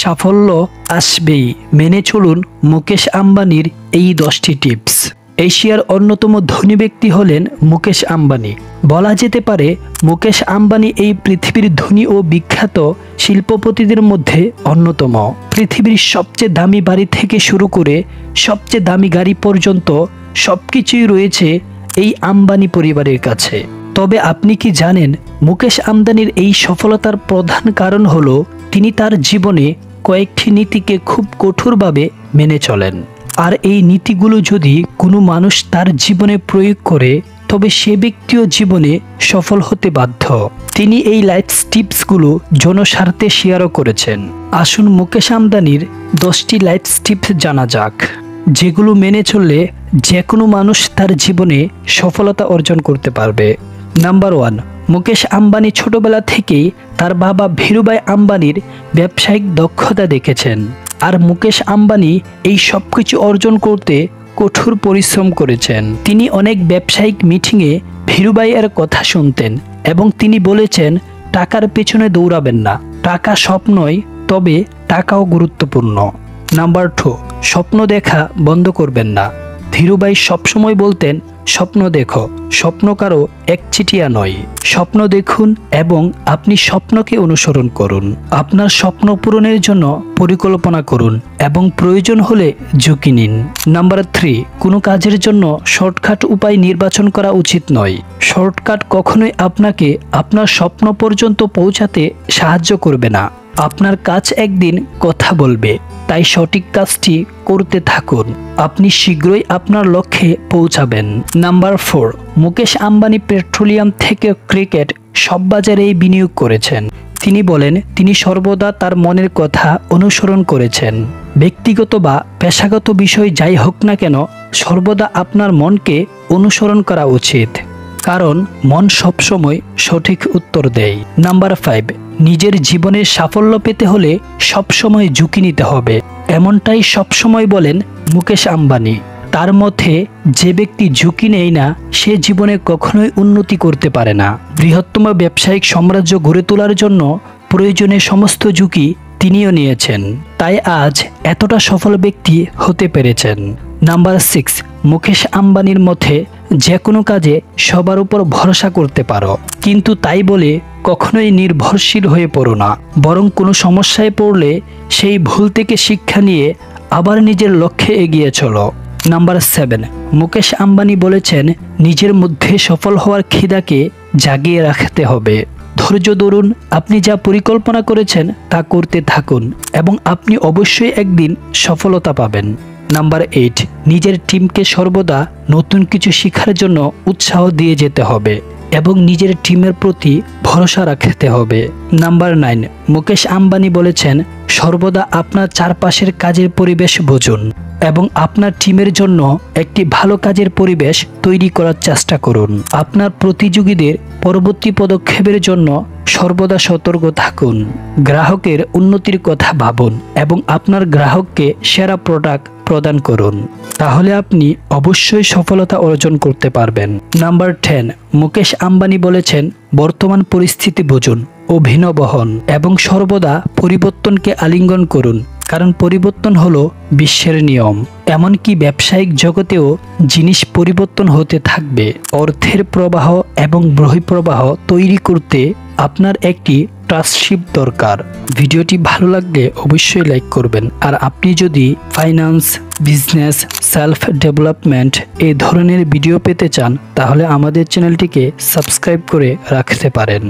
সাফল্য আসবেই। মেনে চলুন মুকেশ আম্বানির এই 10টি টিপস। এশিয়ার অন্যতম ধনী ব্যক্তি হলেন মুকেশ আম্বানি। বলা যেতে পারে মুকেশ আম্বানি এই পৃথিবীর ধনী ও বিখ্যাত শিল্পপতিদের মধ্যে অন্যতম। পৃথিবীর সবচেয়ে দামি বাড়ি থেকে শুরু করে সবচেয়ে দামি গাড়ি পর্যন্ত সবকিছুই রয়েছে এই আম্বানি পরিবারের কাছে। তবে আপনি কি জানেন মুকেশ আম্বানির এই সফলতার প্রধান কারণ হলো তিনি তার জীবনে কয়েকটি নীতিকে খুব কঠোরভাবে মেনে চলেন। আর এই নীতিগুলো যদি কোনো মানুষ তার জীবনে প্রয়োগ করে তবে সে ব্যক্তিও জীবনে সফল হতে বাধ্য। তিনি এই লাইফ টিপসগুলো জনস্বার্থে শেয়ারও করেছেন। আসুন মুকেশ আম্বানির 10টি লাইফ টিপস জানা যাক, যেগুলো মেনে চললে যে কোনো মানুষ তার জীবনে সফলতা অর্জন করতে পারবে। নাম্বার 1, মুকেশ আম্বানি ছোটবেলা থেকেই তার বাবা ধীরুভাই আম্বানির ব্যবসায়িক দক্ষতা দেখেছেন। আর মুকেশ আম্বানি এই সব কিছু অর্জন করতে কঠোর পরিশ্রম করেছেন। তিনি অনেক ব্যবসায়িক মিটিংয়ে ধীরুভাই এর কথা শুনতেন এবং তিনি বলেছেন, টাকার পেছনে দৌড়াবেন না, টাকা স্বপ্নই, তবে টাকাও গুরুত্বপূর্ণ। নাম্বার 2, স্বপ্ন দেখা বন্ধ করবেন না। ধীরুভাই সবসময় বলতেন, স্বপ্ন দেখো, স্বপ্ন কারো একচিটিয়া নয়। স্বপ্ন দেখুন এবং আপনি স্বপ্নকে অনুসরণ করুন। আপনার স্বপ্ন পূরণের জন্য পরিকল্পনা করুন এবং প্রয়োজন হলে ঝুঁকি নিন। নাম্বার 3, কোনো কাজের জন্য শর্টকাট উপায় নির্বাচন করা উচিত নয়। শর্টকাট কখনোই আপনাকে আপনার স্বপ্ন পর্যন্ত পৌঁছাতে সাহায্য করবে না। আপনার কাজ একদিন কথা বলবে, তাই সঠিক কাজটি করতে থাকুন। আপনি শীঘ্রই আপনার লক্ষ্যে পৌঁছাবেন। নাম্বার 4, মুকেশ আম্বানি পেট্রোলিয়াম থেকে ক্রিকেট সব বাজারেই বিনিয়োগ করেছেন। তিনি বলেন তিনি সর্বদা তার মনের কথা অনুসরণ করেছেন। ব্যক্তিগত বা পেশাগত বিষয় যাই হোক না কেন, সর্বদা আপনার মনকে অনুসরণ করা উচিত, কারণ মন সবসময় সঠিক উত্তর দেয়। নাম্বার 5, নিজের জীবনের সাফল্য পেতে হলে সবসময় ঝুঁকি নিতে হবে। এমনটাই সবসময় বলেন মুকেশ আম্বানি। তার মতে যে ব্যক্তি ঝুঁকি নেয় না সে জীবনে কখনোই উন্নতি করতে পারে না। বৃহত্তম ব্যবসায়িক সাম্রাজ্য গড়ে তোলার জন্য প্রয়োজনীয় সমস্ত ঝুঁকি তিনিও নিয়েছেন, তাই আজ এতটা সফল ব্যক্তি হতে পেরেছেন। নাম্বার 6, মুকেশ আম্বানির মতে যে কোনো কাজে সবার উপর ভরসা করতে পারো, কিন্তু তাই বলে কখনোই নির্ভরশীল হয়ে পড়ো না। বরং কোনো সমস্যায় পড়লে সেই ভুল থেকে শিক্ষা নিয়ে আবার নিজের লক্ষ্যে এগিয়ে চলো। নাম্বার 7, মুকেশ আম্বানি বলেছেন নিজের মধ্যে সফল হওয়ার খিদাকে জাগিয়ে রাখতে হবে। ধৈর্য ধরুন, আপনি যা পরিকল্পনা করেছেন তা করতে থাকুন এবং আপনি অবশ্যই একদিন সফলতা পাবেন। নাম্বার 8, নিজের টিমকে সর্বদা নতুন কিছু শেখার জন্য উৎসাহ দিয়ে যেতে হবে এবং নিজের টিমের প্রতি ভরসা রাখতে হবে। নাম্বার 9, মুকেশ আম্বানি বলেছেন সর্বদা আপনার চারপাশের কাজের পরিবেশ বুঝুন এবং আপনার টিমের জন্য একটি ভালো কাজের পরিবেশ তৈরি করার চেষ্টা করুন। আপনার প্রতিযোগীদের পরবর্তী পদক্ষেপের জন্য সর্বদা সতর্ক থাকুন। গ্রাহকের উন্নতির কথা ভাবুন এবং আপনার গ্রাহককে সেরা প্রোডাক্ট প্রদান করুন, তাহলে আপনি অবশ্যই সফলতা অর্জন করতে পারবেন। নাম্বার 10, মুকেশ আম্বানি বলেছেন বর্তমান পরিস্থিতি বুঝুন, অভিনব হন এবং সর্বদা পরিবর্তনকে আলিঙ্গন করুন, কারণ পরিবর্তন হলো বিশ্বের নিয়ম। এমনকি ব্যবসায়িক জগতেও জিনিস পরিবর্তন হতে থাকবে। অর্থের প্রবাহ এবং বহিঃপ্রবাহ তৈরি করতে আপনার একটি ট্রাস্টশিপ দরকার। ভিডিওটি ভালো লাগলে অবশ্যই লাইক করবেন। আর আপনি যদি ফাইন্যান্স, বিজনেস, সেলফ ডেভেলপমেন্ট এই ধরনের ভিডিও পেতে চান তাহলে আমাদের চ্যানেলটিকে সাবস্ক্রাইব করে রাখতে পারেন।